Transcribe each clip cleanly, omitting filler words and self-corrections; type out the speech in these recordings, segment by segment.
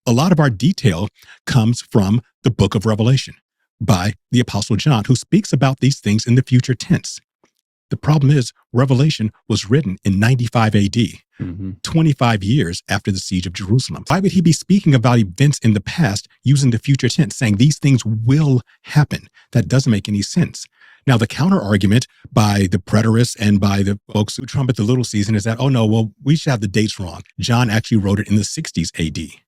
A lot of our detail comes from the book of Revelation by the Apostle John, who speaks about these things in the future tense. The problem is, Revelation was written in 95 AD, 25 years after the siege of Jerusalem. Why would he be speaking about events in the past using the future tense, saying these things will happen? That doesn't make any sense. Now, the counter argument by the preterists and by the folks who trumpet the little season is that, oh no, well, we should have the dates wrong. John actually wrote it in the 60s AD.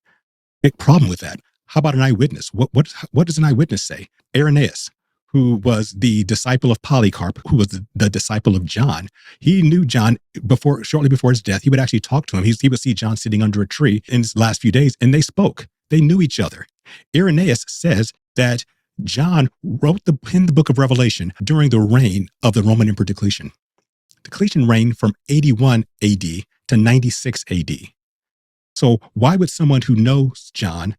Big problem with that. How about an eyewitness? What does an eyewitness say? Irenaeus, who was the disciple of Polycarp, who was the disciple of John. He knew John shortly before his death. He would actually talk to him. He would see John sitting under a tree in his last few days, and they spoke. They knew each other. Irenaeus says that John penned the book of Revelation during the reign of the Roman Emperor Diocletian. Diocletian reigned from 81 AD to 96 AD. So why would someone who knows John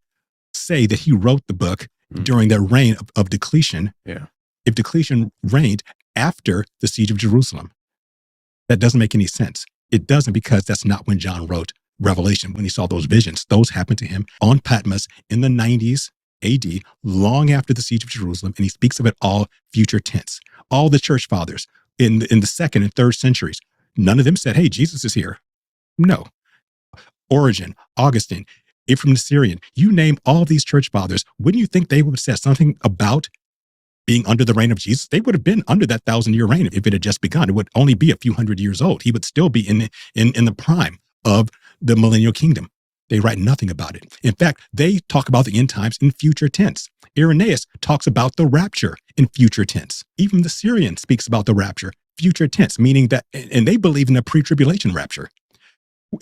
say that he wrote the book during the reign of Diocletian, if Diocletian reigned after the siege of Jerusalem? That doesn't make any sense. It doesn't, because that's not when John wrote Revelation, when he saw those visions. Those happened to him on Patmos in the 90s AD, long after the siege of Jerusalem, and he speaks of it all future tense. All the church fathers in the second and third centuries, none of them said, hey, Jesus is here. No. Origen, Augustine, Ephraim the Syrian, you name all of these church fathers, wouldn't you think they would have said something about being under the reign of Jesus? They would have been under that 1,000-year reign if it had just begun. It would only be a few hundred years old. He would still be in the prime of the millennial kingdom. They write nothing about it. In fact, they talk about the end times in future tense. Irenaeus talks about the rapture in future tense. Even the Syrian speaks about the rapture, future tense, meaning that, and they believe in a pre-tribulation rapture.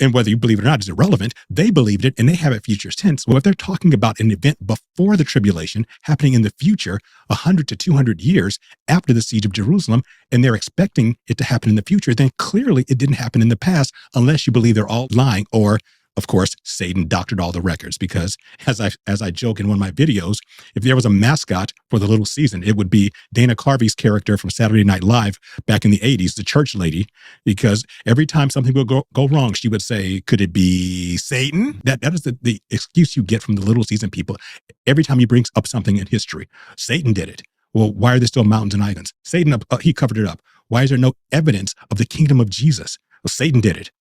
And whether you believe it or not is irrelevant. They believed it, and they have it future tense. Well, if they're talking about an event before the tribulation happening in the future, 100 to 200 years after the siege of Jerusalem, and they're expecting it to happen in the future, then clearly it didn't happen in the past, unless you believe they're all lying, or of course, Satan doctored all the records. Because as I joke in one of my videos, if there was a mascot for the little season, it would be Dana Carvey's character from Saturday Night Live back in the 80s, the church lady, because every time something would go wrong, she would say, could it be Satan? That is the excuse you get from the little season people. Every time he brings up something in history, Satan did it. Well, why are there still mountains and islands? Satan, he covered it up. Why is there no evidence of the kingdom of Jesus? Well, Satan did it.